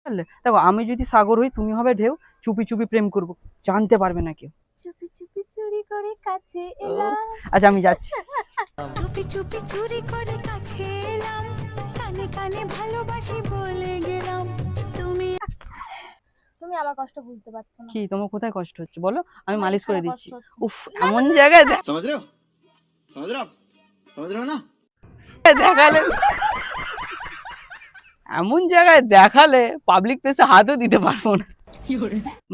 বুঝলে? দেখো আমি যদি সাগর হই, তুমি হবে ঢেউ, চুপি চুপি প্রেম করব, জানতে পারবে না কেউ। চুপি চুপি চুরি করে কাছে এলাম। আচ্ছা আমি যাচ্ছি। চুপি চুপি চুরি করে কাছে এলাম, কানে কানে ভালোবাসি বলে গেলাম। তুমি তুমি আমার কষ্ট বুঝতে পারছো না। কি তোমার কোথায় কষ্ট হচ্ছে বলো, আমি আমার মালিশ করে এখানে দিচ্ছি। কষ্ট হচ্ছে। উফ, এমন জায়গায় समझ रहे हो समझ रहे हो आप समझ रहे हो ना দেখালে, এমন জায়গায় দেখালে পাবলিক প্লেসে হাতও দিতে পারবো না।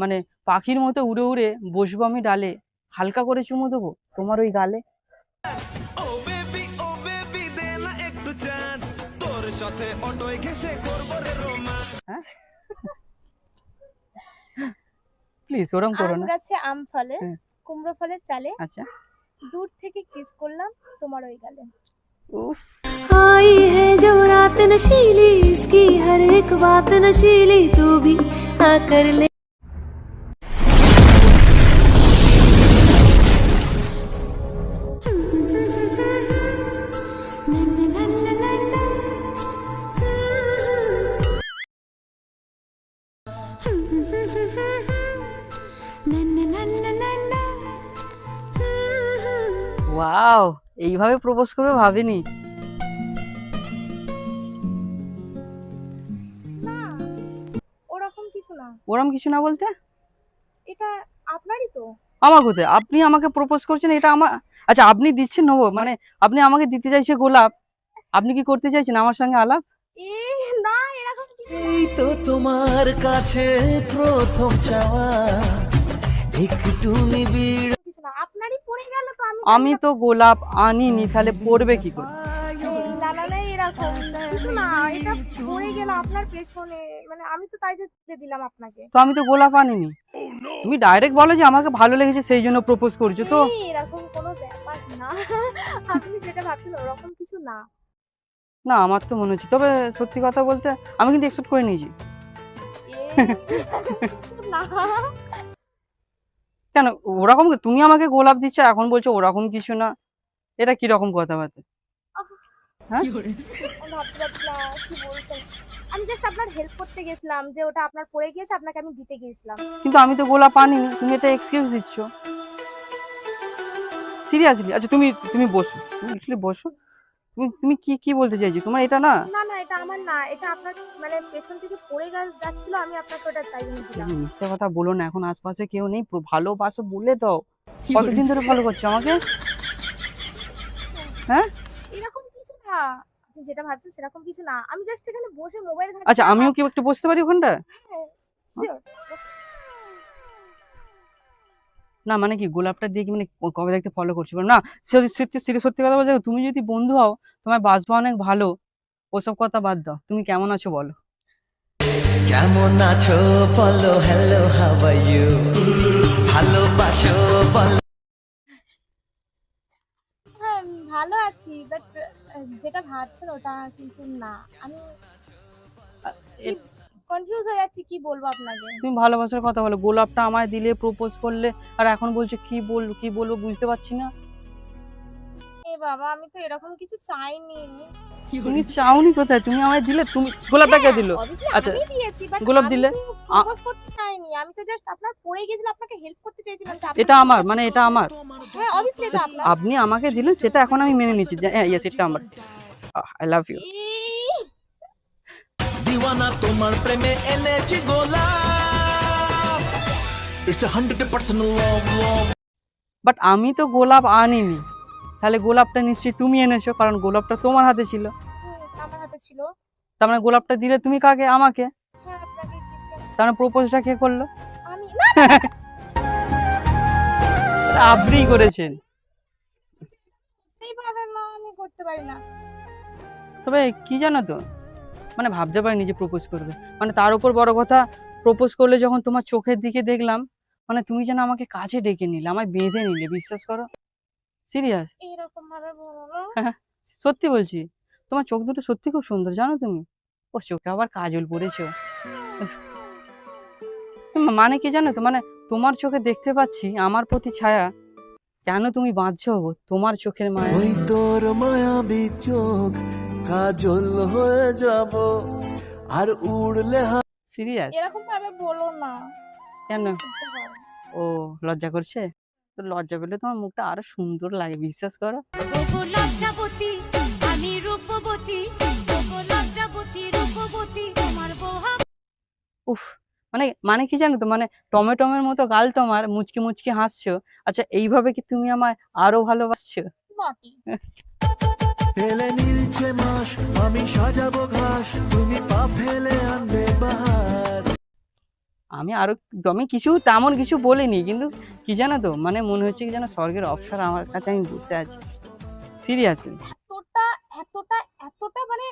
মানে পাখির মতো উড়ে উড়ে বসবো আমি ডালে, হালকা করে চুমু দেবো তোমার ওই গালে। ও বেবি দে না একটু চান্স, তোর সাথে অটোয় ঘেসে করব রে রোমান্স। হ্যাঁ প্লিজ ওরম করো আম না। গাছে আম ফলে, হ্যাঁ। কুমড়ো ফলের চালে, আচ্ছা। দূর থেকে কিস করলাম তোমার ওই গালে। উফ, आई है जो रात नशीली, इसकी हर एक बात नशीली, तू भी आकर ले। ওয়াও, এইভাবে প্রপোজ করবে ভাবিনি। না, ওরকম কিছু না। ওরম কিছু না বলতে? এটা আপনারই তো। আমার কোথায়? আপনি আমাকে প্রপোজ করছেন, এটা আমার। আচ্ছা আপনি দিচ্ছেন নেবো, মানে আপনি আমাকে দিতে চাইছে গোলাপ, আপনি কি করতে চাইছেন আমার সঙ্গে আলাপ? এ না, এরকম কিছু না। এই তো তোমার কাছে প্রথম চাওয়া, একটু নিবিড়। কিছু না, আপনারই পড়ে গেল তো। আমি তো গোলাপ আনিনি, তাহলে পড়বে কি করে? না না না, এরকম কিছু না। এটা পড়ে গেল আপনার পেছনে, মানে আমি তো তাই দিয়ে দিলাম আপনাকে। তো আমি তো গোলাপ আনিনি। তুমি ডাইরেক্ট বলো যে আমাকে ভালো লেগেছে সেই জন্য প্রপোজ করছো তো। এই, এরকম কোনো ব্যাপার না। আপনি যেটা ভাবছেন ওরকম কিছু না। না আমার তো মনে হচ্ছে, তবে সত্যি কথা বলতে আমি কিন্তু একসেপ্ট করে নিয়েছি। না, কেন ওরকম তুমি আমাকে গোলাপ দিচ্ছ এখন বলছো ওরকম কিছু না, এটা কি রকম কথাবার্তা? হ্যাঁ আমি ভাবতে পারছি না কি বলছেন। আমি জাস্ট আপনার হেল্প করতে গেছিলাম, যে ওটা আপনার পড়ে গিয়েছে, আপনাকে আমি দিতে গিয়েছিলাম। কিন্তু আমি তো গোলাপ আনিনি, তুমি এটা এক্সকিউজ দিচ্ছ সিরিয়াসলি। আচ্ছা তুমি তুমি বসো, তুমি লিটারালি বসো। তুমি তুমি কি কি বলতে চাইছো, তোমার এটা না। না না, এটা আমার না, এটা আপনার মানে পেছন থেকে পড়ে যাচ্ছিল, আমি আপনাকে ওটা তাই জন্য দিলাম। মিথ্যে কথা বলো না, এখন আশপাশে কেউ নেই, ভালোবাসো বলে দাও। কতদিন ধরে ফলো করছো আমাকে? হ্যাঁ এরকম কিছু না, আপনি যেটা ভাবছেন সেরকম কিছু না। আমি জাস্ট এখানে বসে মোবাইল ঘাঁটছি। আচ্ছা আমিও কি একটু বসতে পারি ওখানটা? হ্যাঁ, sure। না মানে কি গোলাপটা দিয়ে কি মানে কবে দেখতে ফলো করছো না? সত্যি সত্যি সত্যি কথা বলতে তুমি যদি বন্ধু হও, তোমার বাসবা অনেক ভালো, ওসব কথা বাদ দাও, তুমি কেমন আছো বলো। কেমন আছো বলো, হ্যালো হাউ আর ইউ, ভালোবাসো বলো। হ্যাঁ, ভালো আছি, বাট যেটা ভাবছেন ওটা কিন্তু না। আমি কনফিউজ হয়ে যাচ্ছি, কি বলবো আপনাকে। তুমি ভালোবাসার কথা বলো, গোলাপটা আমায় দিলে, প্রপোজ করলে, আর এখন বলছো কি বলবো বুঝতে পারছি না। এ বাবা, আমি তো এরকম কিছু চাইনি। তুমি চাওনি কোথায়, তুমি আমায় দিলে, তুমি গোলাপটা কে দিল? Obviously আচ্ছা আমি দিয়েছি, বাট গোলাপ আমি দিলে প্রপোজ করতে চাইনি। আমি তো জাস্ট আপনার পড়ে গিয়েছিল, আপনাকে হেল্প করতে চেয়েছিলাম যে এটা আমার, মানে এটা আমার। হ্যাঁ, অবভিয়াসলি এটা আপনার। আপনি আমাকে দিলেন সেটা এখন আমি মেনে নিচ্ছি, হ্যাঁ ইয়েস এটা আমার। I love you. দিওয়ানা তোমার প্রেমে এনেছি গোলাপ, ইটস 100% লাভ। বাট আমি তো গোলাপ আনিনি, তাহলে গোলাপটা নিশ্চয়ই তুমি এনেছো, কারণ গোলাপটা তোমার হাতে ছিল। আমার হাতে ছিল। তার মানে গোলাপটা দিলে তুমি কাকে? আমাকে। হ্যাঁ, আপনাকে দিয়েছিলাম। তার মানে প্রপোজটা কে করলো? আমি না, আপনি করেছেন। এইভাবে না, আমি করতে পারি না। তবে কি জানো তো, মানে ভাবতে পারিনি যে প্রপোজ করবে, মানে তার উপর বড় কথা, প্রপোজ করলে যখন তোমার চোখের দিকে দেখলাম, মানে তুমি যেন আমাকে কাছে ডেকে নিলে, আমায় বেঁধে নিলে, বিশ্বাস করো, সিরিয়াস। এরকম ভাবে বলো না। সত্যি বলছি, তোমার চোখ দুটো সত্যি খুব সুন্দর জানো তুমি। ও চোখে আবার কাজল পড়েছো, মানে কি জানো তো, মানে তোমার চোখে দেখতে পাচ্ছি আমার প্রতি ছায়া, কেন তুমি বাঁধছো গো তোমার চোখের মায়া। ওই তোর মায়াবী চোখ, কাজল হয়ে যাব আর উড়লে সিরিয়াস? এরকম ভাবে বলো না, কেন? লজ্জা হয়। ও লজ্জা করছে? তো লজ্জা পেলে তোমার মুখটা আরো সুন্দর লাগে, বিশ্বাস করো। ওগো লজ্জাবতী আমি রূপবতী, ওগো লজ্জাবতী রূপবতী তোমার বহা। উফ! মানে কি জানো তো, মানে টমেটোমের মতো গাল তোমার, মুচকি মুচকি হাসছো। আচ্ছা, এইভাবে কি তুমি আমায় আরো ভালোবাসছো? নটি। এলে নীলছে মাস, আমি সাজাবো ঘাস, তুমি পা ফেলে আনবে বাহার। আমি কিছু তেমন কিছু বলিনি, কিন্তু কি জানো তো, মানে মনে হচ্ছে কি যেন স্বর্গের অপ্সরা আমার কাছে আমি বসে আছি। সিরিয়াসলি। এতটা এতটা এতটা মানে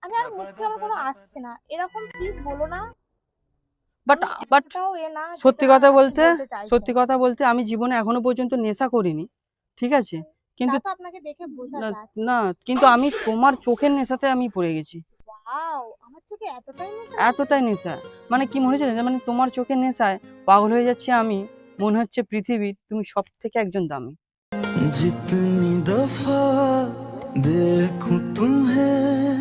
আমি আর মুখ থেকে আমার কোনো আসছে না, এরকম প্লিজ বলো না। বাট আমি বাট এতটাও না সত্যি যেটা কথা আপনি বলতে, বলতে চাইছেন। সত্যি কথা বলতে আমি জীবনে এখনো পর্যন্ত নেশা করিনি, ঠিক আছে? কিন্তু তা তো আপনাকে দেখে বোঝা না, যাচ্ছে। না, কিন্তু আমি তোমার চোখের নেশাতে আমি পড়ে গেছি। ওয়াও, আমার চোখে এতটাই নেশা এতটাই নেশা, মানে কি মনে হচ্ছে না, মানে তোমার চোখের নেশায় পাগল হয়ে যাচ্ছি আমি। মনে হচ্ছে পৃথিবীর তুমি সব থেকে একজন দামি। जितनी दफा देखूं तुम्हें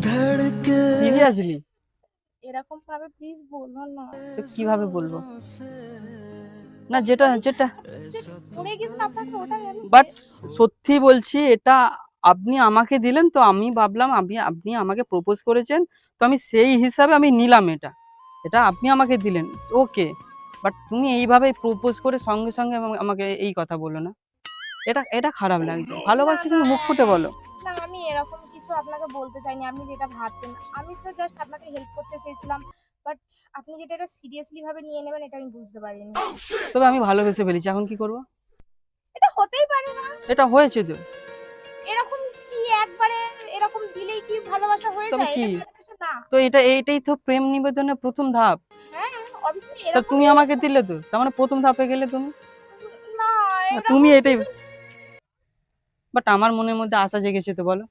धड़के সিরিয়াসলি? এরকম ভাবে প্লিজ বলো না। তো কিভাবে বলবো? না, যেটা যেটা পড়ে গেছেন আপনাকে ওটাই আমি বাট সত্যি বলছি, এটা আপনি আমাকে দিলেন, তো আমি ভাবলাম আপনি আপনি আমাকে প্রপোজ করেছেন, তো আমি সেই হিসাবে আমি নিলাম এটা। এটা আপনি আমাকে দিলেন, ওকে। বাট তুমি এইভাবে প্রপোজ করে সঙ্গে সঙ্গে আমাকে এই কথা বলো না, এটা এটা খারাপ লাগছে। ভালোবাসি তুমি মুখ ফুটে বলো। না, আমি এরকম কিছু আপনাকে বলতে চাইনি, আপনি যেটা ভাবছেন। আমি তো জাস্ট আপনাকে হেল্প করতে চেয়েছিলাম, বাট আপনি যেটা এটা সিরিয়াসলি ভাবে নিয়ে নেবেন এটা আমি বুঝতে পারিনি। তবে আমি ভালোবেসে ফেলেছি, এখন কি করব? এটা হতেই পারে না। এটা হয়েছে তো। এরকম কি একবারে এরকম দিলেই কি ভালোবাসা হয়ে তবে যায়? কি? এটা ভালোবাসা না। তো এইটাই তো প্রেম নিবেদনের প্রথম ধাপ। হ্যাঁ, অবশ্যই তা এরকম তুমি আমাকে দিলে তো, তার মানে প্রথম ধাপে গেলে তুমি। না, তুমি এরকম এটাই, কিছু- বাট আমার মনের মধ্যে আশা জেগেছে তো, বলো।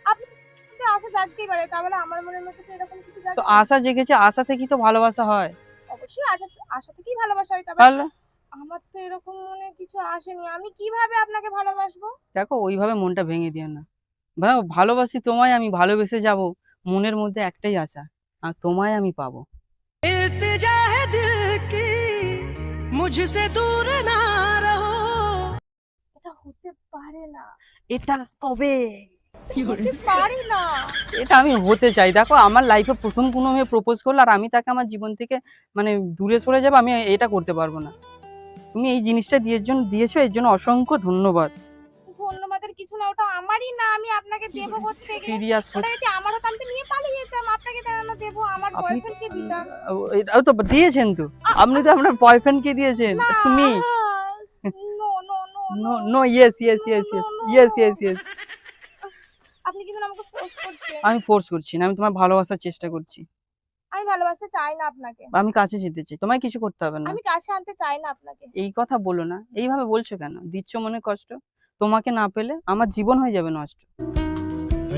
আপনি কিন্তু আশা জাগতেই পারে, তাহলে আমার মনের মধ্যে তো এরকম কিছু তো জাগে। আশা জেগেছে, আশা থেকেই তো ভালোবাসা হয়। অবশ্যই আশা আশা থেকেই ভালোবাসা হয়, তবে তাহলে আমার তো এরকম মনে কিছু আসেনি। আমি কিভাবে আপনাকে ভালোবাসবো? দেখো, ওইভাবে মনটা ভেঙে দিও না। ভালোবাসি তোমায়, আমি ভালোবেসে যাব। মনের মধ্যে একটাই আশা, আর তোমায় আমি পাবো। इल्तिजा है दिल की मुझसे दूर ना रहो। এটা হতে পারে না, এটা কবে? হতে পারে না। এটা আমি হতে চাই। দেখো, আমার লাইফে প্রথম কোনো মেয়ে প্রপোজ করলো আর আমি তাকে আমার জীবন থেকে মানে দূরে সরে যাবো, আমি এটা করতে পারবো না। তুমি এই জিনিসটা দিয়েছো, এর জন্য অসংখ্য ধন্যবাদ। ধন্যবাদের কিছু না, ওটা আমারই না, আমি আপনাকে দেবো কোত্থেকে? সিরিয়াস? ওটা যদি আমার হতো আমি তো নিয়ে পালিয়ে যেতাম, আপনাকে কেন দেবো? আমার আপনি বয়ফ্রেন্ডকে দিতাম। এটাও তো দিয়েছেন তো, আপনি তো আপনার বয়ফ্রেন্ডকে দিয়েছেন। না, it's me. No no no no no, yes yes yes yes yes yes yes. আপনি কিন্তু আমাকে ফোর্স করছেন। আমি ফোর্স করছি না, আমি তোমার ভালোবাসার চেষ্টা করছি। আমি ভালোবাসতে চাই না আপনাকে, আমি কাছে যেতে চাই, তোমায় কিছু করতে হবে না। আমি কাছে আনতে চাই না আপনাকে। এই কথা বলো না, এইভাবে বলছো কেন? দিচ্ছ মনে কষ্ট। তোমাকে না পেলে আমার জীবন হয়ে যাবে নষ্ট।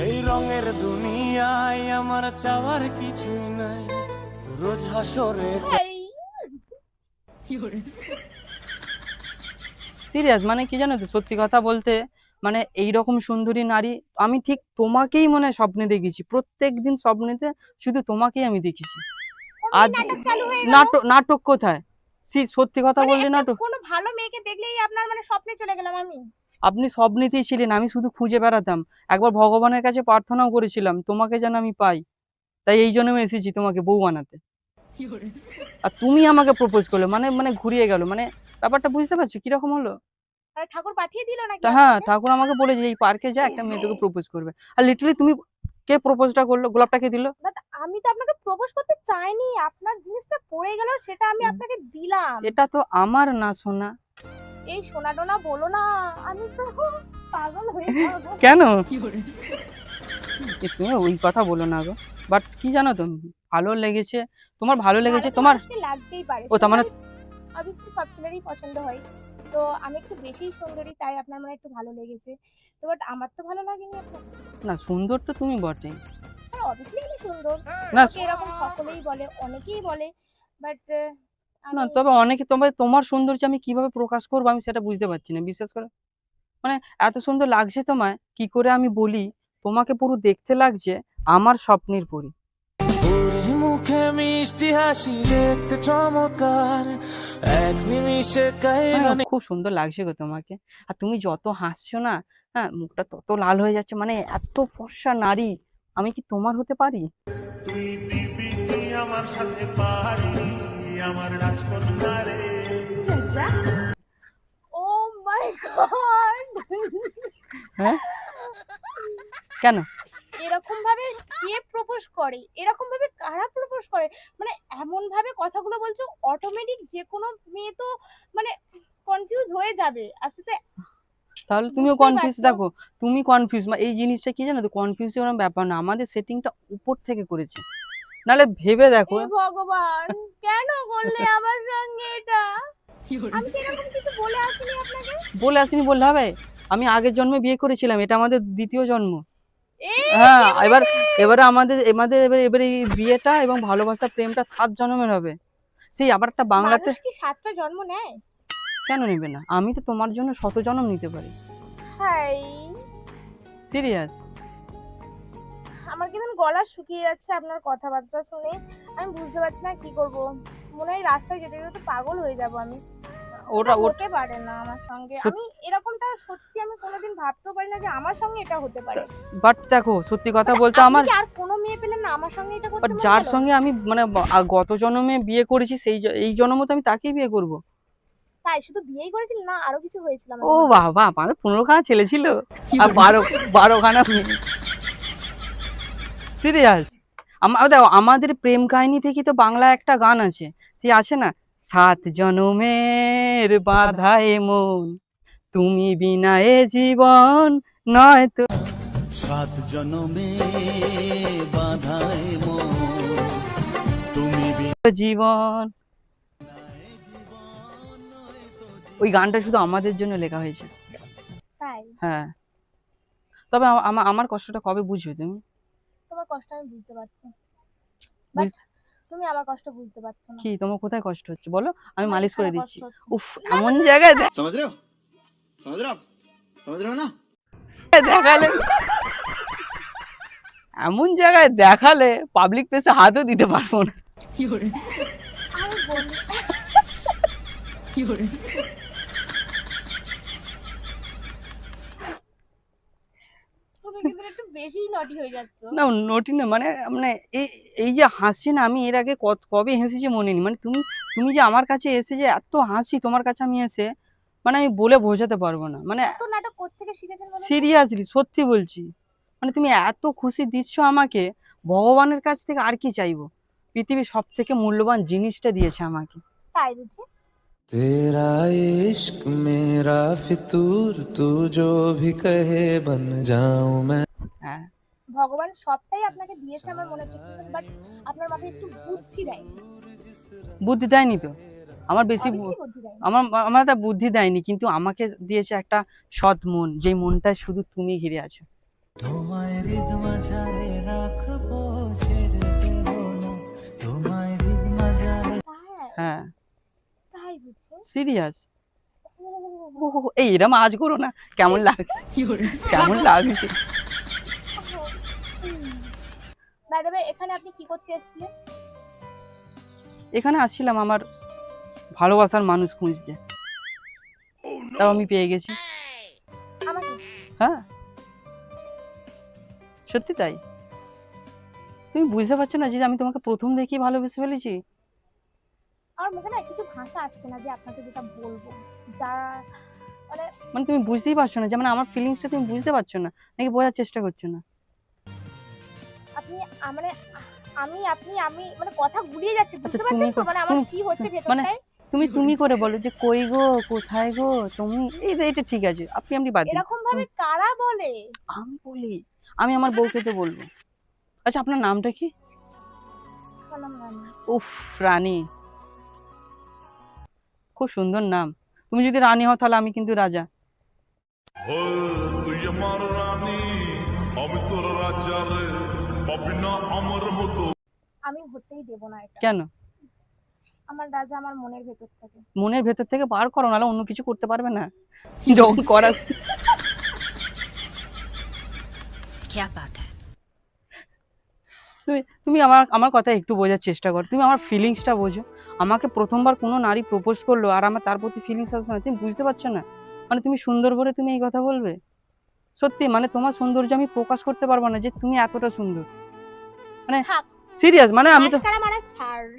এই রঙের দুনিয়ায় আমার চাওয়ার কিছুই নাই, রোজ হাসরে এই, সিরিয়াস, মানে কি জানো তো, সত্যি কথা বলতে, মানে এইরকম সুন্দরী নারী আমি ঠিক তোমাকেই মনে হয় স্বপ্নে দেখেছি। প্রত্যেকদিন স্বপ্নেতে শুধু তোমাকেই আমি দেখেছি। ওমনি আজ নাটক চালু হয়ে গেল। নাটক কোথায়? সত্যি কথা মানে বললে একটা নাটক। কোনো ভালো মেয়েকে দেখলেই আপনার মানে স্বপ্নে চলে গেলাম আমি। আপনি স্বপ্নেতেই ছিলেন, আমি শুধু খুঁজে বেড়াতাম। একবার ভগবানের কাছে প্রার্থনাও করেছিলাম তোমাকে যেন আমি পাই। তাই এই জন্যই এসেছি তোমাকে বউ বানাতে। আর তুমি আমাকে প্রপোজ করলে, মানে মানে ঘুরিয়ে গেল, মানে ব্যাপারটা বুঝতে পারছো কিরকম হলো? আর ঠাকুর পাঠিয়ে দিল নাকি তা হ্যাঁ, আপনাকে? ঠাকুর আমাকে বলেছে এই পার্কে যা, একটা মেয়ে তোকে প্রপোজ করবে। আর লিটারালি তুমি, কে প্রপোজটা করলো? গোলাপটা কে দিল? বাট আমি তো আপনাকে প্রপোজ করতে চাইনি, আপনার জিনিসটা পড়ে গেল সেটা আমি আপনাকে দিলাম। এটা তো আমার না সোনা। এই সোনা টোনা বলো না, আমি তো পাগল হয়ে যাবো। কেন? তুমি ওই কথা বলো না গো। বাট কি জানো তো, ভালো লেগেছে, তোমার ভালো লেগেছে ভালো তো তোমার। মানুষকে লাগতেই পারে। ও তার মানে অবভিয়াসলি সব ছেলেরই পছন্দ হয়। তো আমি একটু বেশিই সুন্দরী, তাই আপনার মানে একটু ভালো লেগেছে। তো বাট আমার তো ভালো লাগেনি আপনাকে। না, সুন্দর তো তুমি বটে। আর অবভিয়াসলি আমি সুন্দর। না আমাকে এরকম সকলেই বলে, অনেকেই বলে। বাট না, আমি তবে তোমার সৌন্দর্য আমি কিভাবে প্রকাশ করবো আমি সেটা বুঝতে পারছি না, বিশ্বাস করো। মানে এত সুন্দর লাগছে তোমায়, কি করে আমি বলি? তোমাকে পুরো দেখতে লাগছে আমার স্বপ্নের পরী। ওরে মুখে মিষ্টি হাসি দেখতে চমৎকার, এক নিমিষে মানে খুব সুন্দর লাগছে গো তোমাকে। আর তুমি যত হাসছো না, হ্যাঁ, মুখটা তত লাল হয়ে যাচ্ছে। মানে এত ফর্সা নারী, আমি কি তোমার হতে পারি? ও মাই গড, হ্যাঁ, কেন? এরকম ভাবে কে প্রপোজ করে, এরকম ভাবে কারা প্রপোজ করে? মানে এমন ভাবে কথাগুলো বলছো, অটোমেটিক যে কোনো মেয়ে তো মানে কনফিউজ হয়ে যাবে আস্তে আস্তে। তাহলে তুমিও বুঝতেই কনফিউজ। পারছো। দেখো, তুমি কনফিউজ, এই জিনিসটা কি জানো তো, কনফিউজ এরকম ব্যাপার না, আমাদের সেটিংটা উপর থেকে করেছে। নাহলে ভেবে দেখো। হে ভগবান, কেন করলে আমার সঙ্গে এটা? আমি তো এরকম কিছু বলে আসিনি আপনাকে। বলে আসিনি বললে হবে? আমি আগের জন্মে বিয়ে করেছিলাম, এটা আমাদের দ্বিতীয় জন্ম। এই হ্যাঁ, কে বলেছে? এবারে আমাদের আমাদের এবারে এই বিয়েটা এবং ভালোবাসা প্রেমটা 7 জন্মের হবে। সেই আবার একটা বাংলাতে মানুষ কি 7টা জন্ম নেয়? কেন নেবে না? আমি তো তোমার জন্য 100 জন্ম নিতে পারি। Hi, serious. আমার কিন্তু গলা শুকিয়ে যাচ্ছে আপনার কথাবার্তা শুনে। আমি বুঝতে পারছি না কি করব। মনে হয় রাস্তায় যেতে যেতে পাগল হয়ে যাব আমি। ওটা এটা হতে পারে না আমার সঙ্গে। আমি এরকমটা সত্যি আমি কোনোদিন ভাবতেও পারি না যে আমার সঙ্গে এটা হতে পারে। বাট দেখো, সত্যি কথা বলতে আপনি আমার কি আর কোনো মেয়ে পেলেন না আমার সঙ্গে এটা করতে? বাট মন যার গেল? সঙ্গে আমি মানে গত জন্মে বিয়ে করেছি, এই জন্ম তো আমি তাকেই বিয়ে করব। তাই শুধু বিয়েই করেছিলেন না আরো কিছু হয়েছিল ও আমাদের? বাবা, আমাদের 15খানা ছেলে ছিল আর 12খানা মেয়ে। সিরিয়াস। দেখো, আমাদের প্রেম কাহিনী থেকে তো বাংলা একটা গান আছে, কি আছে না, 7 জনমের বাঁধায় মন, তুমি বিনা এ জীবন নয় তো। 7 জনমে বাঁধায় মন, তুমি জীবন, ওই গানটা শুধু আমাদের জন্য লেখা হয়েছে। তাই হ্যাঁ, তবে আমার কষ্টটা কবে বুঝবে তুমি? তোমার কষ্ট আমি বুঝতে পারছি, বাট বুঝ- তুমি আমার কষ্ট বুঝতে পারছো না। কি তোমার কোথায় কষ্ট হচ্ছে বলো, আমি আমার মালিশ করে এখানে দিচ্ছি। কষ্ট হচ্ছে। উফ, এমন জায়গায় समझ रहे हो? समझ रहे हो आप? समझ रहे हो ना? দেখালে, এমন জায়গায় দেখালে পাবলিক প্লেসে হাতও দিতে পারবো না। আমি বলি তুমি কিন্তু একটু বেশি নটি হয়ে যাচ্ছ। না, নটি না, মানে মানে এই এই যে হাসি না, আমি এর আগে কবে হেসেছি মনে নেই। মানে তুমি যে আমার কাছে এসে যে এত হাসি, তোমার কাছে আমি এসে, মানে আমি বলে বোঝাতে পারবো না। মানে তো নাটক করতে থেকে শিখেছেন বলে? সিরিয়াসলি সত্যি বলছি, মানে তুমি এত খুশি দিচ্ছ আমাকে, ভগবানের কাছ থেকে আর কি চাইবো? পৃথিবীর সব থেকে মূল্যবান জিনিসটা দিয়েছে আমাকে। তাই বুঝি? तेरा इश्क मेरा फितूर, तू जो भी कहे बन जाऊं मैं। হ্যাঁ, ভগবান সবটাই আপনাকে দিয়েছে আমার মনে হচ্ছে, বাট আপনার মাথায় একটু বুদ্ধি দেয়। বুদ্ধি দেয়নি তো, আমার বেশি Obviously বুদ্ধি দেয়। আমার তা বুদ্ধি দেয়নি, কিন্তু আমাকে দিয়েছে একটা সৎ মন, যে মনটা শুধু তুমি ঘিরে আছো। তোমায় হৃদ মাঝারে রাখবো, ছেড়ে দেব না তোমায় হৃদ মাঝারে। তাই হ্যাঁ, তাই বুঝছি। সিরিয়াস। ও, এই এরম আজ করো না, কেমন লাগছে, কেমন লাগছে। বাই দ্য ওয়ে, এখানে আপনি কি করতে এসেছিলেন? এখানে আসছিলাম আমার ভালোবাসার মানুষ খুঁজতে, তাও আমি পেয়ে গেছি। আমাকে? হ্যাঁ, সত্যি তাই। তুমি বুঝতে পারছো না যে আমি তোমাকে প্রথম দেখেই ভালোবেসে ফেলেছি? আমার মুখে না কিছু ভাষা আসছে না যে আপনাকে যেটা বলবো, যা মানে মানে তুমি বুঝতেই পারছো না যে মানে আমার ফিলিংসটা তুমি বুঝতে পারছো না, নাকি বোঝার চেষ্টা করছো না? আপনি মানে আপনি মানে কথা গুলিয়ে যাচ্ছে, বুঝতে আচ্ছা, পারছেন তো মানে আমার তুমি- কি হচ্ছে মানে ভেতরটায়? তুমি করে বলো যে কই গো, কোথায় গো তুমি, এটা ঠিক আছে, আপনি বাদ দিন। এরকম ভাবে কারা বলে? আমি বলি, আমি আমার বউকে তো বলবো। আচ্ছা, আপনার নামটা কি? আমার নাম রানী। উফ, রানী, খুব সুন্দর নাম। তুমি যদি রানী হও তাহলে আমি কিন্তু রাজা। তুই আমার রানী, আমি তোর রাজা রে, পাবি না আমার মতো। আমি হতেই দেব না এটা। কেন? আমার রাজা আমার মনের ভেতর থাকে। মনের ভেতর থেকে বার করো, নাহলে অন্য কিছু করতে পারবে না যখন করা। তুমি আমার আমার কথা একটু বোঝার চেষ্টা করো, তুমি আমার ফিলিংসটা বোঝো। আমাকে প্রথমবার কোনো নারী প্রপোজ করলো আর আমার তার প্রতি ফিলিংস আসবে না, তুমি বুঝতে পারছো না? মানে তুমি সুন্দর বলে তুমি এই কথা বলবে? সত্যি মানে তোমার সৌন্দর্য আমি প্রকাশ করতে পারবো না যে তুমি এতটা সুন্দর, মানে থাক, সিরিয়াস, মানে আমি তো মাস্কারা মারা ছাড়।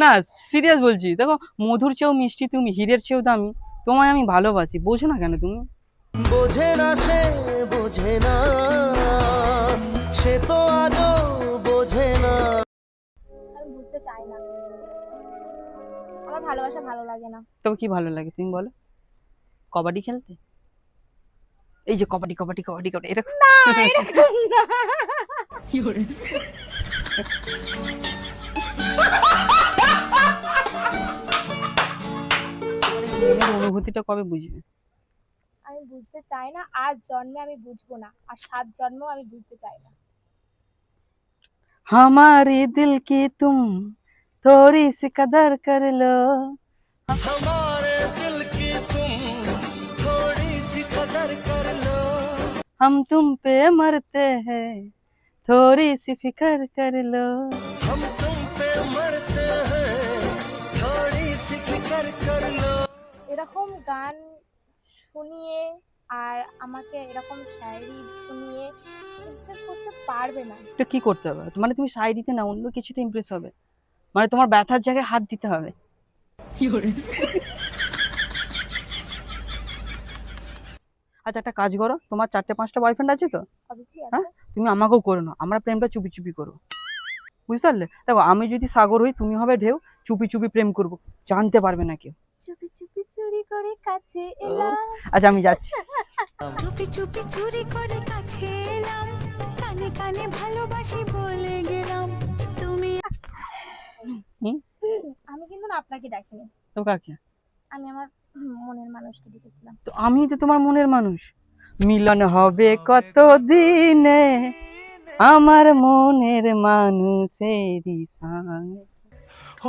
না সিরিয়াস বলছি। দেখো মধুর চেয়েও মিষ্টি তুমি, হীরের চেয়েও দামি, তোমায় আমি ভালোবাসি, বোঝো না কেন তুমি? বোঝে না সে, বোঝে না সে তো আজও বোঝে না। আমি বুঝতে চাই না, আমার ভালোবাসা ভালো লাগে না। তবে কি ভালো লাগে তুমি বলো? কবাডি খেলতে, এই যে কবাডি কবাডি কবাডি কবাডি এরকম। না এরকম না। মনের অনুভূতিটা কবে বুঝবে? আমি বুঝতে চাই না, আজ জন্মে আমি বুঝবো না, আর 7 জন্মও আমি বুঝতে চাই না। हमारे दिल की तुम थोड़ी सी कदर कर लो, हमारे दिल की तुम थोड़ी सी कदर कर लो। हम तुम पे मरते हैं थोड़ी सी फिक्र कर लो। हम तुम पे मरते हैं थोड़ी सी फिक्र कर लो। এরকম গান শুনিয়ে আর আমাকে এরকম শায়রি শুনিয়ে ইমপ্রেস করতে পারবে না। তো কি করতে হবে? মানে তুমি শায়রিতে না অন্য কিছুতে ইমপ্রেস হবে, মানে তোমার ব্যথার জায়গায় হাত দিতে হবে। আচ্ছা একটা কাজ করো, তোমার 4-5টা বয়ফ্রেন্ড আছে তো? অবশ্যই হ্যাঁ? আছে। তুমি আমাকেও করো না, আমরা প্রেমটা চুপি চুপি করবো, বুঝতে পারলে? দেখো আমি যদি সাগর হই, তুমি হবে ঢেউ, চুপি চুপি প্রেম করবো, জানতে পারবে না কেউ। চুপি চুপি চুরি করে কাছে এলাম। আচ্ছা আমি যাচ্ছি। চুপি চুপি চুরি করে কাছে এলাম, কানে কানে ভালোবাসি বলে গেলাম, তুমি আমি কিন্তু না আপনাকে ডাকিনি, তো কাকে? আমি আমার মনের মানুষকে ডেকেছিলাম। তো আমি তো তোমার মনের মানুষ, মিলন হবে কত দিনে আমার মনের মানুষেরই সঙ্গে।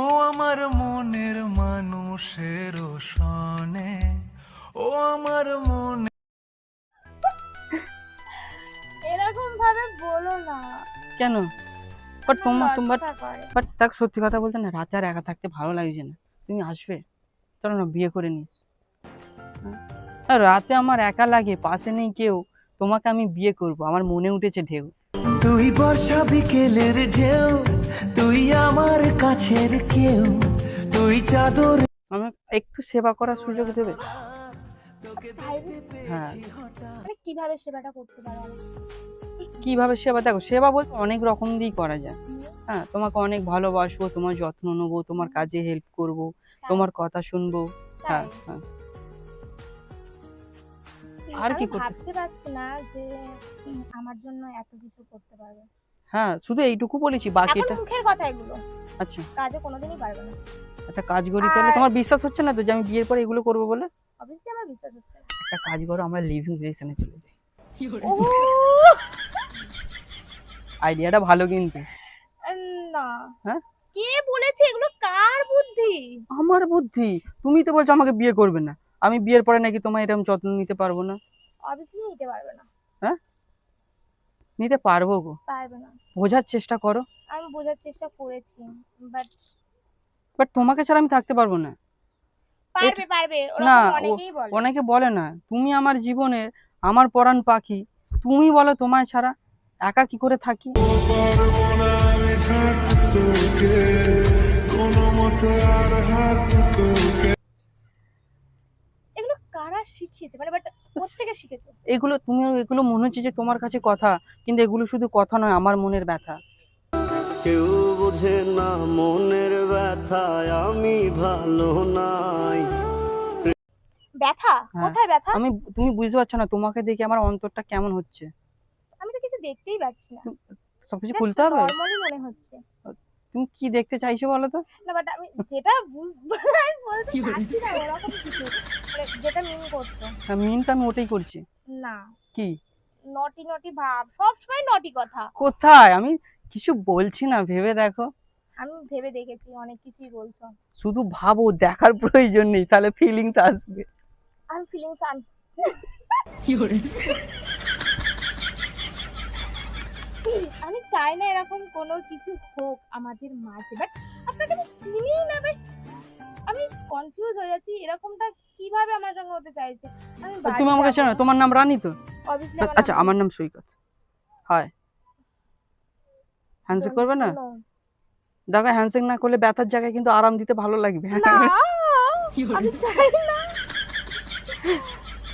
ও আমার মনের মানুষের সনে, ও আমার মনে। এরকম ভাবে বলো না, কেন? বাট তোমার তোমার লজ্জা করে। বাট তাকে সত্যি কথা বলতে না, রাতে আর একা থাকতে ভালো লাগছে না, তুমি আসবে? চলো না বিয়ে করে নি। আর রাতে আমার একা লাগে, পাশে নেই কেউ, তোমাকে আমি বিয়ে করব, আমার মনে উঠেছে ঢেউ। তুই বর্ষা বিকেলের ঢেউ, তুই আমার কাছের কেউ, তুই চাদর। আমি একটু সেবা করার সুযোগ দেবে? তাই বুঝি? হ্যাঁ। মানে কিভাবে সেবাটা করতে পারো? কিভাবে সেবা? দেখো সেবা বলতে অনেক রকম দিয়েই করা যায়। হ্যাঁ, তোমাকে অনেক ভালোবাসবো, তোমার যত্ন নেবো, তোমার কাজে হেল্প করব, তোমার কথা শুনবো। হ্যাঁ হ্যাঁ। আর কি আমি করতে? ভাবতে পারছি না যে আমার জন্য এত কিছু করতে পারবে। হ্যাঁ শুধু এইটুকু বলেছি, এখন বাকিটা মুখের কথা এগুলো, আচ্ছা কাজে কোনোদিনই পারবে না। একটা কাজ করি তাহলে। আর- তোমার বিশ্বাস হচ্ছে না তো যে আমি বিয়ের পরে এগুলো করবো বলে? অবশ্যই আমার বিশ্বাস হচ্ছে না। একটা কাজ করো, আমরা লিভিং রিলেশনে চলে যাই। ও আইডিয়াটা ভালো কিন্তু। না, হ্যাঁ? কে বলেছে এগুলো? কার বুদ্ধি? আমার বুদ্ধি। তুমি তো বলছো আমাকে বিয়ে করবে না, আমি বিয়ের পরে নাকি তোমার এরকম যত্ন নিতে পারবো না। অবশ্যই নিতে পারবে না। নিতে পারবো গো, পারবে না। বোঝার চেষ্টা করো। আমি বোঝার চেষ্টা করেছি, বাট বাট তোমাকে ছাড়া আমি থাকতে পারবো না। পারবে পারবে, না, ওরকম অনেকেই বলে। অনেকে বলে না, তুমি আমার জীবনের, আমার পরাণ পাখি, তুমি বলো তোমায় ছাড়া একা কি করে থাকি? এগুলো কারা শিখিয়েছে? মানে বাট কোত্থেকে শিখেছো? এগুলো তুমি, এগুলো মনে হচ্ছে যে তোমার কাছে কথা, কিন্তু এগুলো শুধু কথা নয়, আমার মনের ব্যথা। কেউ বোঝে না মনের ব্যথায় আমি ভালো নাই। ব্যথা? হ্যাঁ। কোথায় ব্যথা? তুমি বুঝতে পারছো না, তোমাকে দেখে আমার অন্তরটা কেমন হচ্ছে। আমি তো কিছু দেখতেই পাচ্ছি না, সবকিছু খুলতে হবে। নরমালি মনে হচ্ছে। তুমি কি দেখতে চাইছো বলো তো? না বাট আমি যেটা বুঝতে আমি বলতে চাচ্ছি না ওরকম কিছু, মানে যেটা মিন করছো। মিন তো আমি ওটাই করছি। না, কি? নটি নটি ভাব, সবসময় নটি কথা। কোথায়? আমি কিছু বলছি না, ভেবে দেখো। আমি ভেবে দেখেছি, অনেক কিছুই বলছো। শুধু ভাবো, দেখার প্রয়োজন নেই, তাহলে ফিলিংস আসবে। আমি ফিলিংস আমি চাই না এরকম কোনো কিছু হোক আমাদের মাঝে, বাট আপনাকে আমি চিনি না, বাট আমি কনফিউজ হয়ে যাচ্ছি এরকমটা কিভাবে আমার সঙ্গে হতে চাইছে। আমি তুমি আমাকে চেনো? তোমার নাম রানী তো? অবভিয়াসলি আচ্ছা, আমার নাম সৈকত। হায়, হ্যান্ডশেক করবে না? দেখো, হ্যান্ডশেক না করলে ব্যথার জায়গায় কিন্তু আরাম দিতে ভালো লাগবে। না আমি চাই না।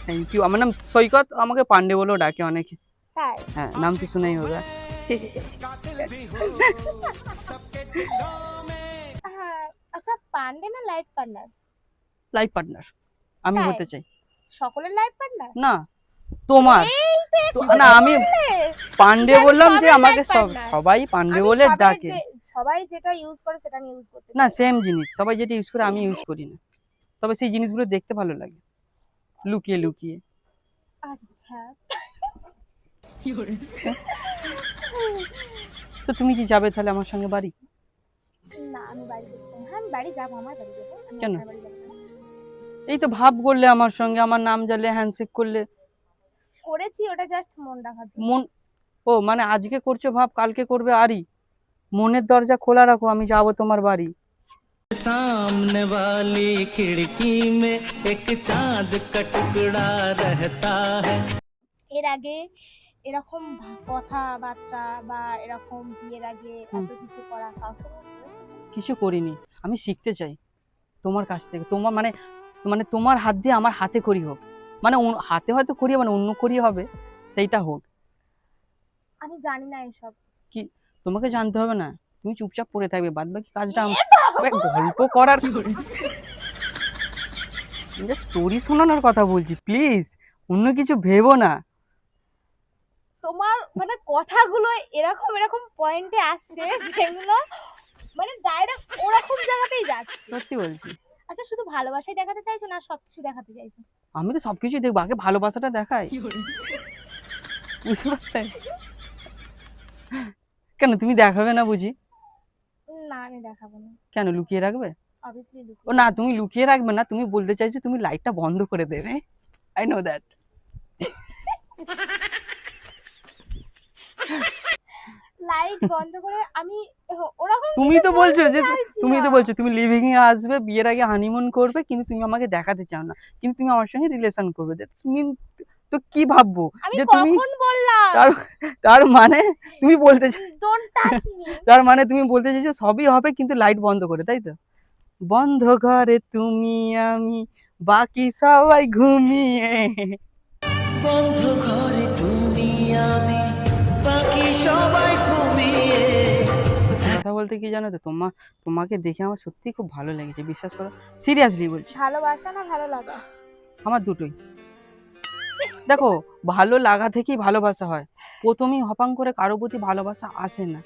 Thank you. আমার নাম সৈকত, আমাকে পান্ডে বলেও ডাকে অনেকে। তাই হ্যাঁ, নাম তো শুনেই হবে। হ্যাঁ, আচ্ছা পান্ডে না লাইফ পার্টনার? লাইফ পার্টনার আমি তাই? হতে চাই। সকলের লাইফ পার্টনার? না, তোমার না, আমি পান্ডে বললাম যে আমাকে সবাই পান্ডে বলে ডাকে। সবাই যেটা ইউজ করে সেটা আমি ইউজ করতে না, চাই। সেম জিনিস সবাই যেটা ইউজ করে আমি ইউজ করি না, তবে সেই জিনিসগুলো দেখতে ভালো লাগে লুকিয়ে লুকিয়ে। আচ্ছা তো তুমি কি যাবে তাহলে আমার সঙ্গে বাড়ি? না আমি বাড়ি যেতে চাই না। হ্যাঁ আমি বাড়ি যাবো, আমার বাড়ি যাবো। আমি কেন? আপনার বাড়ি যাবো না। এই তো ভাব করলে আমার সঙ্গে, আমার নাম জানলে, হ্যান্ডশেক করলে, করেছি ওটা জাস্ট মন রাখার জন্য। মন, ও মানে আজকে করছো ভাব, কালকে করবে আরই। মনের দরজা খোলা রাখো, আমি যাবো তোমার বাড়ি। सामने वाली खिड़की में एक चांद का टुकड़ा रहता है। এর আগে এরকম কথাবার্তা বা এরকম বিয়ের আগে এত কিছু করা কাউকে করেছো? কিছু করিনি, আমি শিখতে চাই তোমার কাছ থেকে। তোমার মানে মানে তোমার হাত দিয়ে আমার হাতে খড়ি হোক, মানে হাতে হয়তো খড়ি মানে অন্য খড়ি হবে, সেইটা হোক। আমি জানি না এসব। তোমাকে জানতে হবে না, তুমি চুপচাপ পড়ে থাকবে, বাদ বাকি কাজটা গল্প করার স্টোরি শোনানোর কথা বলছি, প্লিজ অন্য কিছু ভেবো না। তোমার মানে কথাগুলো এরকম এরকম পয়েন্টে আসছে যেগুলো মানে ডাইরেক্ট ওরকম জায়গাতেই যাচ্ছে। সত্যি বলছি, আচ্ছা শুধু ভালোবাসাই দেখাতে চাইছো না সবকিছু দেখাতে চাইছো? আমি তো সবকিছু দেখবো, আগে ভালোবাসাটা দেখাই, বুঝতে পারলে? কেন তুমি দেখাবে না বুঝি? না আমি দেখাবো না। কেন, লুকিয়ে রাখবে? অবভিয়াসলি ও না, তুমি লুকিয়ে রাখবে না, তুমি বলতে চাইছো তুমি লাইটটা বন্ধ করে দেবে। I know that. লাইট বন্ধ করে আমি ওরকম তুমি কিছু তো বলছো বলতে যে চাইছি তুমি তো না। বলছো তুমি লিভিং এ আসবে, বিয়ের আগে হানিমুন করবে, কিন্তু তুমি আমাকে দেখাতে চাও না, কিন্তু তুমি আমার সঙ্গে রিলেশন করবে। দ্যাটস মিন, তো কি ভাববো আমি যে তুমি, কখন বললাম? তার মানে তুমি বলতে ডোন্ট টাচ মি। তার মানে তুমি বলতে চাইছো সবই হবে কিন্তু লাইট বন্ধ করে, তাই তো? বন্ধ ঘরে তুমি আমি, বাকি সবাই ঘুমিয়ে। বন্ধ ঘরে তুমি আমি, বাকি সবাই ঘুমিয়ে। কথা বলতে কি জানো তো, তোমাকে দেখে আমার সত্যি খুব ভালো লেগেছে, বিশ্বাস করো, সিরিয়াসলি বলছি। ভালোবাসা না ভালো লাগা? আমার দুটোই। দেখো, ভালো লাগা থেকেই ভালোবাসা হয়, প্রথমেই হপাং করে কারো প্রতি ভালোবাসা আসে না,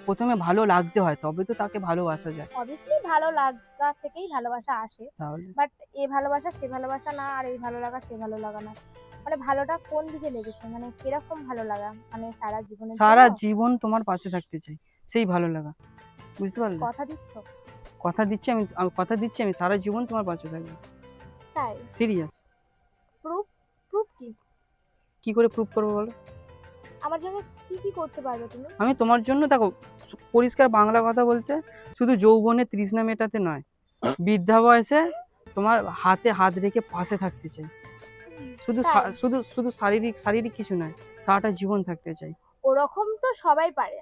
প্রথমে ভালো লাগতে হয় তবে তো তাকে ভালোবাসা যায়। অবভিয়াসলি ভালো লাগা থেকেই ভালোবাসা আসে, তাহলে বাট এই ভালোবাসা সে ভালোবাসা না, আর এই ভালো লাগা সে ভালো লাগা না। মানে ভালোটা কোন দিকে লেগেছে, মানে কিরকম ভালো লাগা, মানে সারা জীবনের সারা জন্য? জীবন তোমার পাশে থাকতে চাই, সেই ভালো লাগা, বুঝতে পারলে? কথা দিচ্ছ? কথা দিচ্ছি আমি কথা দিচ্ছি, আমি সারা জীবন তোমার পাশে থাকবো, তাই? সিরিয়াস। প্রুফ? প্রুফ কি? কি করে প্রুভ করবো বলো? আমার জন্য কি কি করতে পারবে তুমি? আমি তোমার জন্য, দেখো পরিষ্কার বাংলা কথা বলতে, শুধু যৌবনে তৃষ্ণা মেটাতে নয়, বৃদ্ধা বয়সে তোমার হাতে হাত রেখে পাশে থাকতে চাই। শুধু তাই? শুধু শুধু শারীরিক কিছু নয়, সারাটা জীবন থাকতে চাই। ওরকম তো সবাই পারে,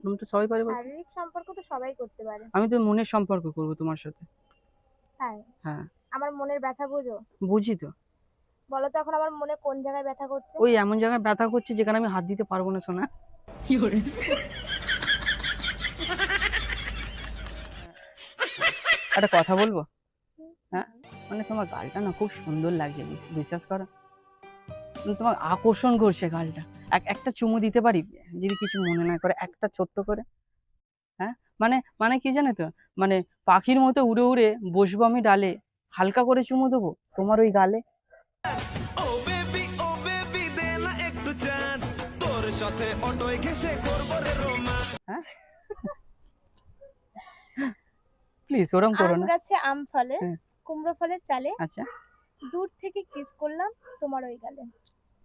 তুমি তো সবাই পারে বলো। শারীরিক সম্পর্ক তো সবাই করতে পারে। আমি তো মনের সম্পর্ক করবো তোমার সাথে। তাই? হ্যাঁ, আমার মনের ব্যথা বোঝো? বুঝি তো। বলো তো এখন আমার মনে কোন জায়গায় ব্যথা করছে? ওই এমন জায়গায় ব্যথা করছে যেখানে আমি হাত দিতে পারবো না, শোনা। একটা কথা বলবো? হ্যাঁ, মানে তোমার গালটা না খুব সুন্দর লাগছে, বিশ্বাস করো, তোমার আকর্ষণ করছে গালটা। একটা চুমু দিতে পারি যদি কিছু মনে না করে, একটা ছোট্ট করে? হ্যাঁ, মানে মানে কি জানো তো, মানে পাখির মতো উড়ে উড়ে বসবো আমি ডালে, হালকা করে চুমু দেবো তোমার ওই গালে। ও বেবি দে না একটু চান্স, তোর সাথে অটোয় ঘেসে করবো রে রোমান্স। হ্যাঁ, প্লিজ ওরম করো আম না। গাছে আম ফলে, হ্যাঁ। কুমড়ো ফলের চালে, আচ্ছা, দূর থেকে কিস করলাম তোমার ওই গালে।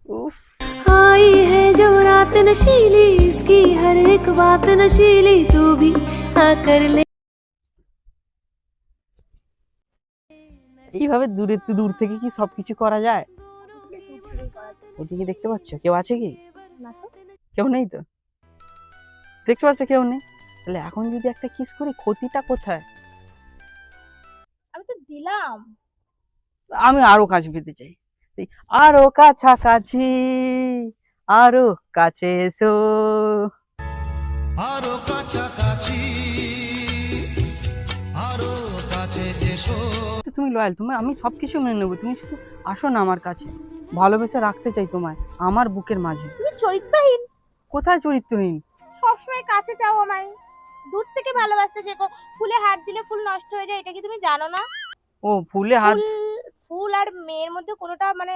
উফ, आई है जो रात नशीली इसकी हर एक बात नशीली तू भी आकर ले এইভাবে দূর থেকে কি সবকিছু করা যায়? ওদিকে দেখতে পাচ্ছ কেউ আছে কি? না তো। কেউ নেই তো? দেখতে পাচ্ছ কেউ নেই? তাহলে এখন যদি একটা কিস করি ক্ষতিটা কোথায়? আমি তো দিলাম। আমি আরো কাছে পেতে চাই, এই আরো কাছাকাছি, আরো কাছে এসো। আরো কাছাকাছি আরো কাছে এসো তো তুমি লয়াল, আমি সবকিছু মেনে নেবো, তুমি শুধু আসো না আমার কাছে। ভালোবেসে রাখতে চাই তোমায় আমার বুকের মাঝে। তুমি চরিত্রহীন, কোথায় চরিত্রহীন? সবসময় কাছে চাও আমায়, দূর থেকে ভালোবাসতে শেখো। ফুলে হাত দিলে ফুল নষ্ট হয়ে যায়, এটা কি তুমি জানো না? ও ফুলে হাত? ফুল আর মেয়ের মধ্যে কোনোটা মানে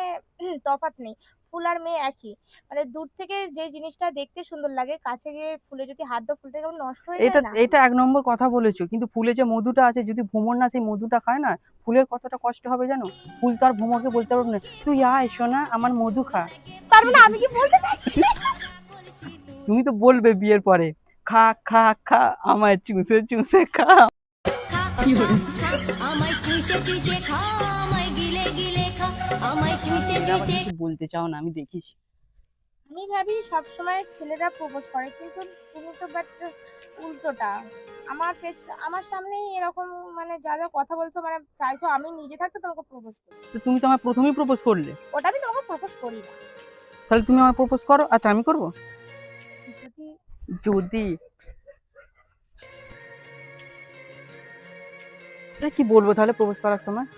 তফাৎ নেই। ফুল আর মেয়ে একই। মানে দূর থেকে যে জিনিসটা দেখতে সুন্দর লাগে, কাছে গিয়ে ফুলে যদি হাত দাও ফুলটা কেমন নষ্ট হয়ে এটা যায় না? এটা এক নম্বর কথা বলেছো, কিন্তু ফুলে যে মধুটা আছে যদি ভ্রমর না সেই মধুটা খায় না, ফুলের কতটা কষ্ট হবে জানো? ফুল তো আর ভ্রমরকে বলতে পারবে না তুই আয় সোনা আমার মধু খা। তার মানে আমি কি বলতে চাইছি? তুমি তো বলবে বিয়ের পরে খা খা খা আমায় চুষে চুষে খা। আমায় চুষে চুষে খা আমায় গিলে গিলে খা আমায় চুষে আবার কিছু বলতে চাও না, আমি দেখেছি। আমি ভাবি সবসময় ছেলেরা প্রপোজ করে, কিন্তু তুমি তো বাট উল্টোটা। আমার সামনেই এরকম মানে যা যা কথা বলছো, মানে চাইছো আমি নিজে থাকতে তোমাকে প্রপোজ করি। তো তুমি তো আমায় প্রথমেই প্রপোজ করলে, ওটা আমি তোমাকে প্রপোজ করি না। তাহলে তুমি আমায় প্রপোজ করো, আচ্ছা আমি করবো। যদি যদি কি বলবো তাহলে প্রপোজ করার সময়?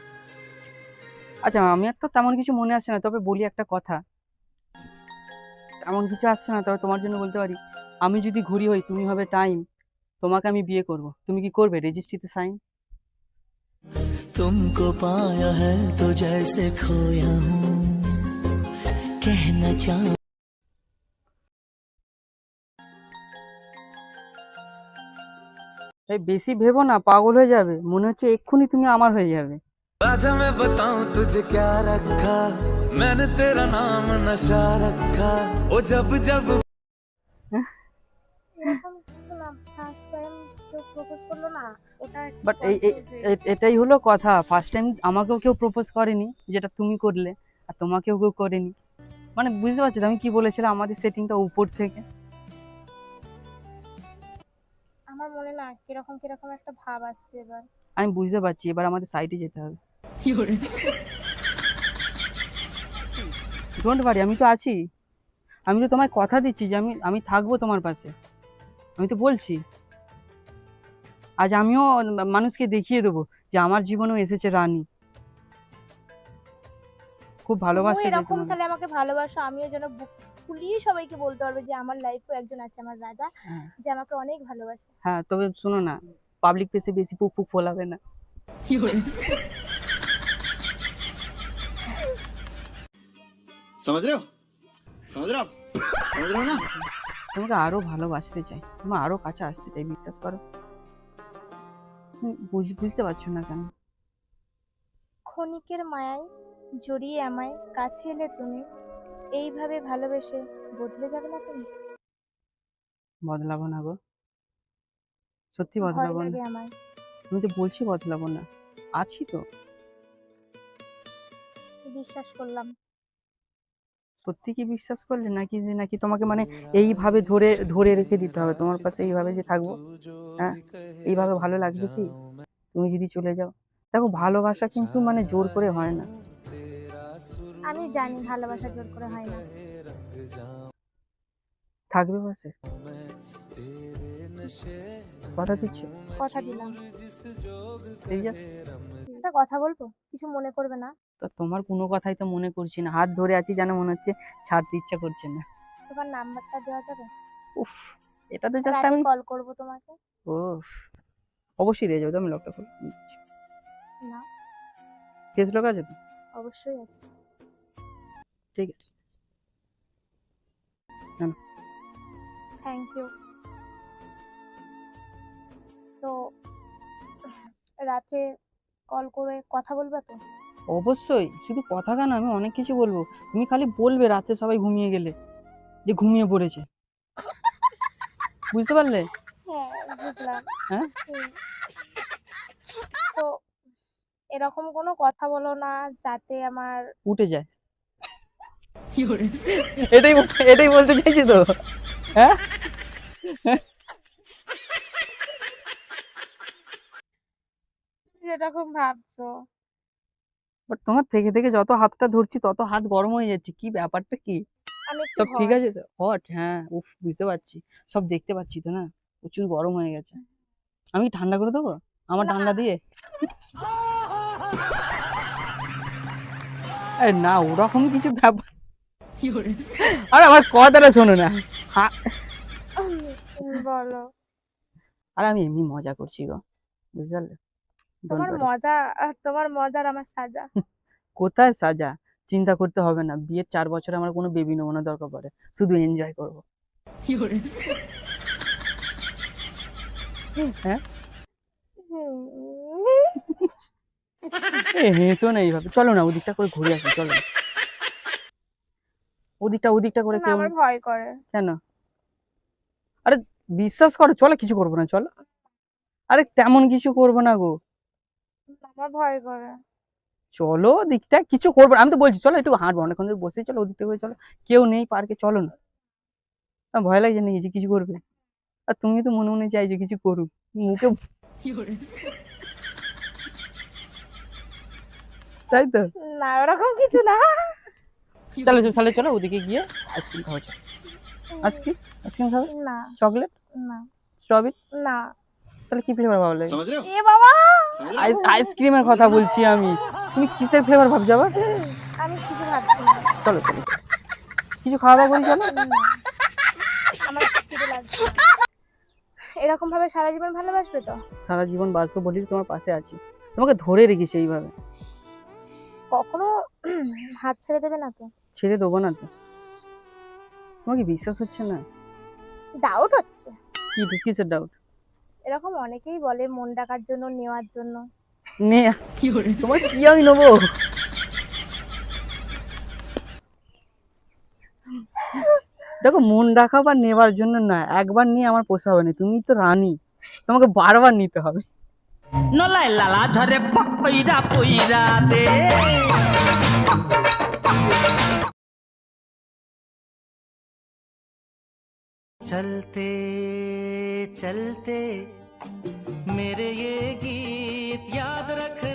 আচ্ছা আমি আর তো তেমন কিছু মনে আসছে না, তবে বলি একটা কথা। এমন কিছু আসছে না, তবে তোমার জন্য বলতে পারি, আমি যদি ঘুরি হই তুমি হবে টাইম, তোমাকে আমি বিয়ে করব, তুমি কি করবে রেজিস্ট্রিতে সাইন? तुमको पाया है तो जैसे खोया हूँ कहना चाह এই বেশি ভেবো না, পাগল হয়ে যাবে, মনে হচ্ছে এক্ষুনি তুমি আমার হয়ে যাবে। आजा मैं बताऊं तुझे क्या रखा मैंने तेरा नाम नशा रखा ओ जब जब এরকম কিছু না, ফার্স্ট টাইম কেউ প্রপোজ করলো না, ওটা একটু বাট confuse হয়ে গেছে। এটাই হলো কথা, ফার্স্ট টাইম আমাকেও কেউ প্রপোজ করেনি যেটা তুমি করলে, আর তোমাকেও কেউ করেনি। মানে বুঝতে পারছো তো আমি কি বলেছিলাম, আমাদের সেটিংটা উপর থেকে। আমার মনে না কিরকম কিরকম একটা ভাব আসছে এবার। আমি বুঝতে পারছি, এবার আমাদের সাইডে যেতে হবে। ডোন্ট ওয়ারি, আমি তো আছি। আমি তো তোমায় কথা দিচ্ছি যে আমি থাকবো তোমার পাশে, আমি তো বলছি। আজ আমিও মানুষকে দেখিয়ে দেবো যে আমার জীবনেও এসেছে রানী। খুব ভালোবাসতে তুমিও চাই এরকম তোমাকে। তাহলে আমাকে ভালোবাসো, আমিও যেন বুক ফুলিয়ে সবাইকে বলতে পারবো যে আমার লাইফেও একজন আছে, আমার রাজা, হ্যাঁ। যে আমাকে অনেক ভালোবাসে। হ্যাঁ তবে শোনো না, পাবলিক প্লেসে বেশি পুক পুক ফোলাবে না। समझ रहे हो समझ रहे हो आप समझ रहे हो ना? তোমাকে আরো ভালোবাসতে চাই, তোমার আরো কাছে আসতে চাই, বিশ্বাস করো। তুমি বুঝতে পারছো না কেন? ক্ষণিকের মায়ায় জড়িয়ে আমায় কাছে এলে তুমি, এইভাবে ভালোবেসে বদলে যাবে না তুমি? বদলাবো না গো, সত্যি ভয় বদলাবো না। লাগে আমায়। আমি তো বলছি বদলাবো না, আছি তো। বিশ্বাস করলাম। সত্যি কি বিশ্বাস করলে নাকি তোমাকে মানে এইভাবে ধরে ধরে রেখে দিতে হবে তোমার পাশে, এইভাবে যে থাকবো? হ্যাঁ এইভাবে ভালো লাগবে কি তুমি যদি চলে যাও? দেখো ভালোবাসা কিন্তু মানে জোর করে হয় না। আমি জানি ভালোবাসা জোর করে হয় না। থাকবে পাশে, কথা দিচ্ছ? কথা দিলাম। এই যাচ্ছে। একটা কথা বলবো, কিছু মনে করবে না? তো তোমার কোনো কথাই তো মনে করছি না, হাত ধরে আছি যেন মনে হচ্ছে ছাড়তে ইচ্ছা করছে না। তোমার নাম্বারটা দেওয়া যাবে? উফ, এটা তো জাস্ট রাতে আমি কল করবো তোমাকে। উফ, অবশ্যই দিয়ে যাবো তো, আমি লকটা খুলে দিচ্ছি। না, ফেস লক আছে তো? অবশ্যই আছে। ঠিক আছে, থ্যাংক ইউ। তো রাতে কল করে কথা বলবা তো? অবশ্যই, শুধু কথা কেন, আমি অনেক কিছু বলবো। তুমি খালি বলবে রাতে সবাই ঘুমিয়ে গেলে যে ঘুমিয়ে পড়েছে, বুঝতে পারলে? হ্যাঁ, বুঝলাম। হ্যাঁ হুম। তো এরকম কোনো কথা বলো না যাতে আমার উঠে যায়। এটাই এটাই বলতে চাইছি তো। হ্যাঁ তুমি যেরকম ভাবছো। বাট তোমার থেকে থেকে যত হাতটা ধরছি তত হাত গরম হয়ে যাচ্ছে, কি ব্যাপারটা কি? আমি একটু সব ঠিক hot। আছে তো? হট, হ্যাঁ, উফ, বুঝতে পারছি, সব দেখতে পাচ্ছি তো না, প্রচুর গরম হয়ে গেছে। আমি কি ঠান্ডা করে দেবো আমার না, ঠান্ডা দিয়ে? আরে না, ওরকম কিছু ব্যাপার। আরে আমার কথাটা শোনো না। বলো। আরে আমি এমনি মজা করছি গো, বুঝতে পারলে? Don't worry. তোমার মজার আমার সাজা। কোথায় সাজা? চিন্তা করতে হবে না, বিয়ের 4 বছরে আমার কোনো বেবি নেবো না, দরকার পড়ে শুধু এনজয় করবো। হ্যাঁ, হুম। হেসো না এইভাবে, চলো না ওদিকটা করে ঘুরে আসি, চলো না। ওদিকটা করে না, কেউ আমার ভয় করে। কেন? আরে বিশ্বাস করো, চলো, কিছু করবো না, চলো। আরে তেমন কিছু করবো না গো, আমার ভয় করে। চলো ওদিকটা, কিছু করবো না। আমি তো বলছি চলো একটু হাঁটবো, অনেকক্ষণ ধরে বসে, চলো ওদিকটা করে চলো, কেউ নেই পার্কে, চলো না। আমার ভয় লাগছে নাকি যে কিছু করবে? আর তুমি তো মনে মনে চাইছো কিছু করুক, মুখে, তাই তো। না, ওরকম কিছু না। তাহলে চলো ওদিকে গিয়ে আইসক্রিম খাওয়া, চলো। আইসক্রিম খাবে? না, চকলেট, না, স্ট্রবেরি? না। তাহলে কি ফ্লেভার ভালো লাগে? समझ रहे हो এ বাবা, समझ रहे हो আইসক্রিমের কথা বলছি আমি, তুমি কিসের ফ্লেভার ভাবছো আবার? আমি কিছু ভাবছি না। চলো চলো, কিছু খাওয়া দাওয়া করি, চলো। না, আমার খিদে লাগছে না। এরকম ভাবে সারা জীবন ভালোবাসবে তো? সারা জীবন বাঁচবো বলি তোমার পাশে আছি, তোমাকে ধরে রেখেছি এইভাবে, কখনো হাত ছেড়ে দেবে না তো? ছেড়ে দেবো না তো। তোমাকে বিশ্বাস হচ্ছে না? ডাউট হচ্ছে। কিসের ডাউট? এরকম অনেকেই বলে মন ডাকার জন্য, নেওয়ার জন্য। নে, তোমার কি আমি নেবো? দেখো, মন রাখা বা নেবার জন্য না, একবার নিয়ে আমার পোষাবে না, তুমি তো রানী, তোমাকে বারবার নিতে হবে। নলাই লালা ঝরে পইরা পইরা দে चलते चलते मेरे ये गीत याद रख